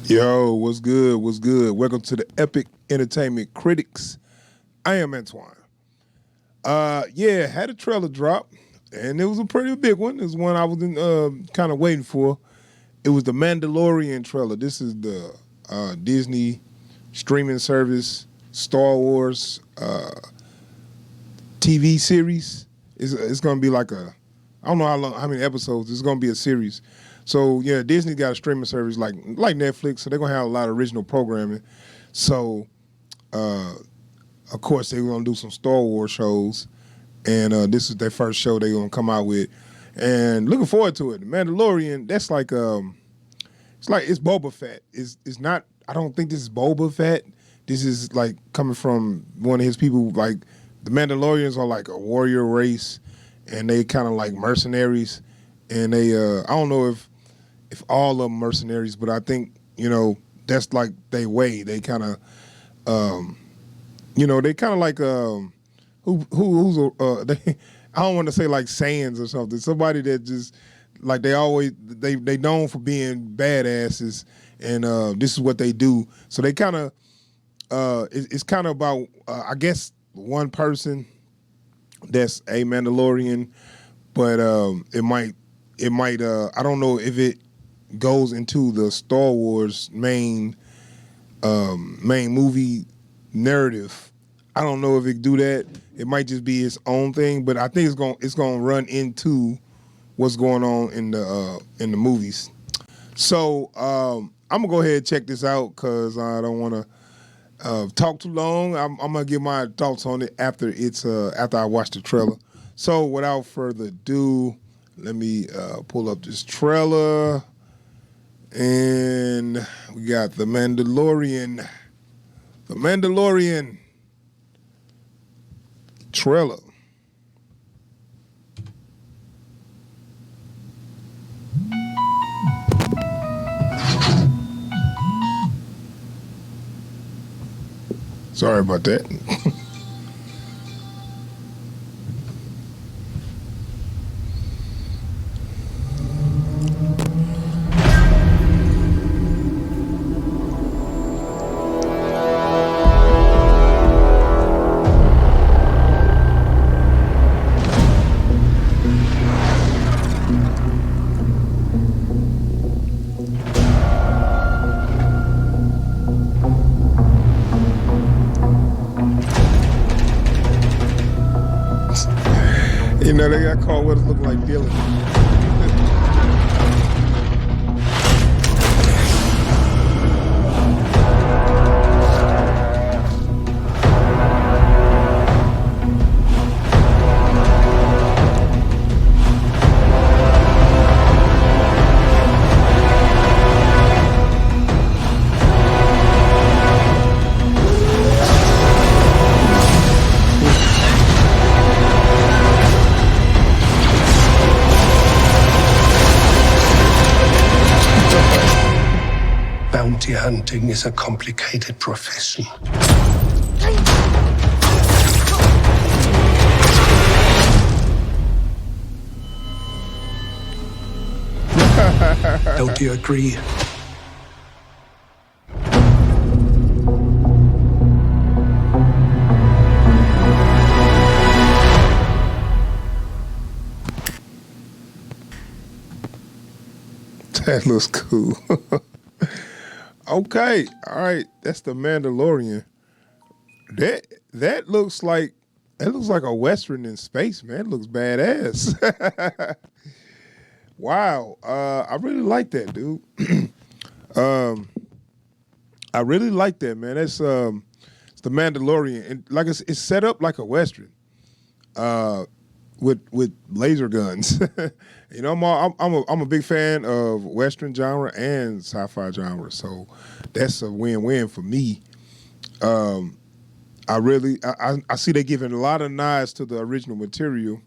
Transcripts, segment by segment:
Yo, what's good? What's good? Welcome to the Epic Entertainment Critics. I am Antoine. Yeah, had a trailer drop, and it was a pretty big one. It was one I was kind of waiting for. It was the Mandalorian trailer. This is the Disney streaming service Star Wars TV series. It's gonna be like I don't know how many episodes. It's gonna be a series. So yeah, Disney got a streaming service like Netflix, so they're gonna have a lot of original programming. So of course they're gonna do some Star Wars shows, and this is their first show they're gonna come out with, and looking forward to it. The Mandalorian, that's like it's Boba Fett. It's not. I don't think this is Boba Fett. This is like coming from one of his people. Like the Mandalorians are like a warrior race, and they kind of like mercenaries, and they I don't know if all of them mercenaries, but I think that's like they way. They kind of they kind of like they. I don't want to say like Saiyans or something. Somebody that just like they known for being badasses, and this is what they do. So they kind of it's kind of about I guess one person that's a Mandalorian, but it might I don't know if it goes into the Star Wars main movie narrative. I don't know if it do that. It might just be its own thing, but I think it's gonna run into what's going on in the movies. So I'm gonna go ahead and check this out because I don't want to talk too long. I'm gonna give my thoughts on it after I watch the trailer. So without further ado, let me pull up this trailer, and we got the Mandalorian trailer. Sorry about that. They got called what it looked like Dylan. Bounty hunting is a complicated profession. Don't you agree? That looks cool. Okay, all right. That's the Mandalorian. That looks like a western in space, man. It looks badass. Wow, I really like that, dude. I really like that, man. It's the Mandalorian, and like it's set up like a western, with laser guns. I'm a big fan of western genre and sci-fi genre, so that's a win-win for me. I see they giving a lot of nods to the original material,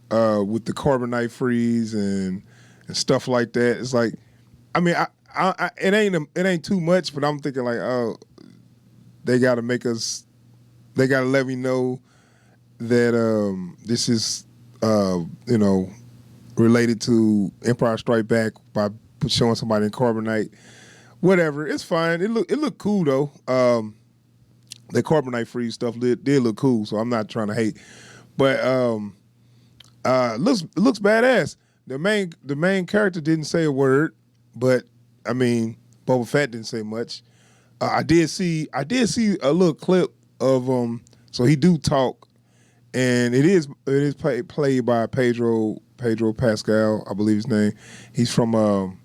with the carbonite freeze and stuff like that. It's like, I mean, it ain't too much, but I'm thinking like, oh, they got to let me know that this is related to Empire Strike Back by showing somebody in carbonite, whatever. It's fine. It looked cool though. The carbonite free stuff did look cool, so I'm not trying to hate. But looks badass. The main character didn't say a word, but I mean, Boba Fett didn't say much. I did see a little clip of so he do talk, and it is played by Pedro Pascal, I believe his name. He's from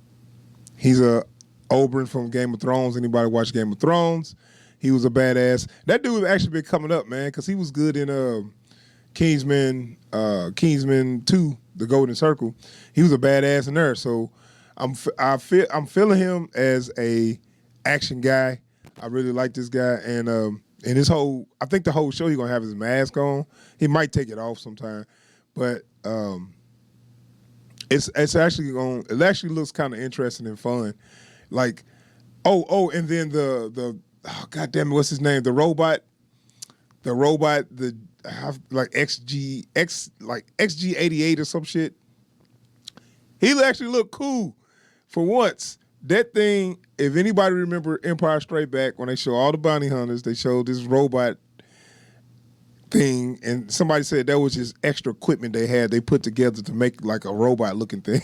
he's a Oberyn from Game of Thrones. Anybody watch Game of Thrones? He was a badass. That dude actually been coming up, man, because he was good in Kingsman 2, The Golden Circle. He was a badass in there. So I'm feeling him as a action guy. I really like this guy, and his whole, I think the whole show he's gonna have his mask on. He might take it off sometime, but it actually looks kind of interesting and fun. Like, and then the God damn it, what's his name? The robot, like XG88 or some shit. He actually looked cool for once. That thing, if anybody remember Empire Straight Back, when they show all the bounty hunters, they showed this robot thing, and somebody said that was just extra equipment they put together to make like a robot looking thing.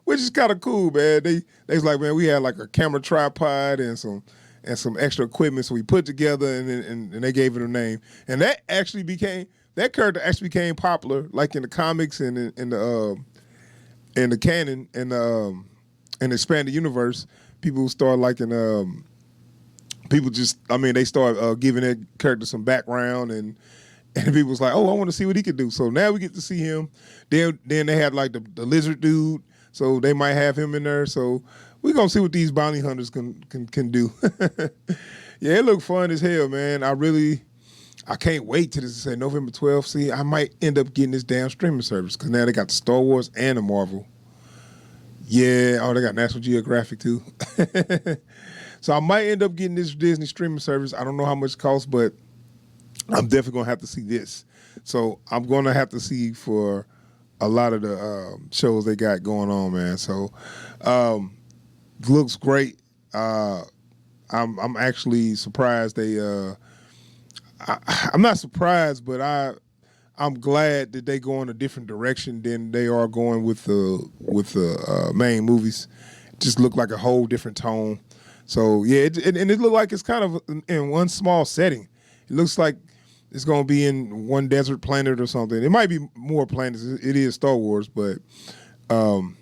Which is kind of cool, man. They was like, man, we had like a camera tripod and some extra equipment, so we put together and they gave it a name. And that character actually became popular, like in the comics and in the canon and in expanded universe. People start liking they start giving that character some background, and people was like, oh, I want to see what he could do. So now we get to see him. Then they had like the lizard dude, so they might have him in there. So we're gonna see what these bounty hunters can do. Yeah, it looked fun as hell, man. I can't wait till this say November 12th. See, I might end up getting this damn streaming service because now they got the Star Wars and the Marvel. Yeah, they got National Geographic too. So I might end up getting this Disney streaming service. I don't know how much it costs, but I'm definitely gonna have to see this. So I'm gonna have to see for a lot of the shows they got going on, man. So looks great. I'm actually surprised I'm not surprised, but I'm glad that they go in a different direction than they are going with the main movies. It just looked like a whole different tone. So yeah, and it looked like it's kind of in one small setting. It looks like it's going to be in one desert planet or something. It might be more planets. It is Star Wars, but the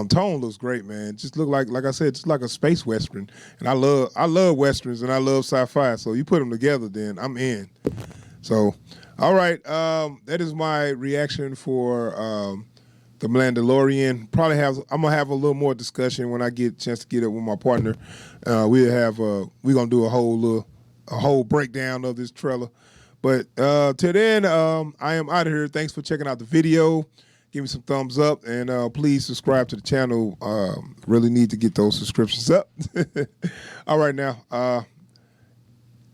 tone looks great, man. It just look like I said, just like a space western. And I love westerns and I love sci-fi. So you put them together, then I'm in. So, all right, that is my reaction for the Mandalorian. I'm gonna have a little more discussion when I get a chance to get it with my partner. We're gonna do a whole breakdown of this trailer. But till then, I am out of here. Thanks for checking out the video. Give me some thumbs up, and please subscribe to the channel. Really need to get those subscriptions up. All right, now,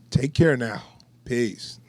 take care now. Peace.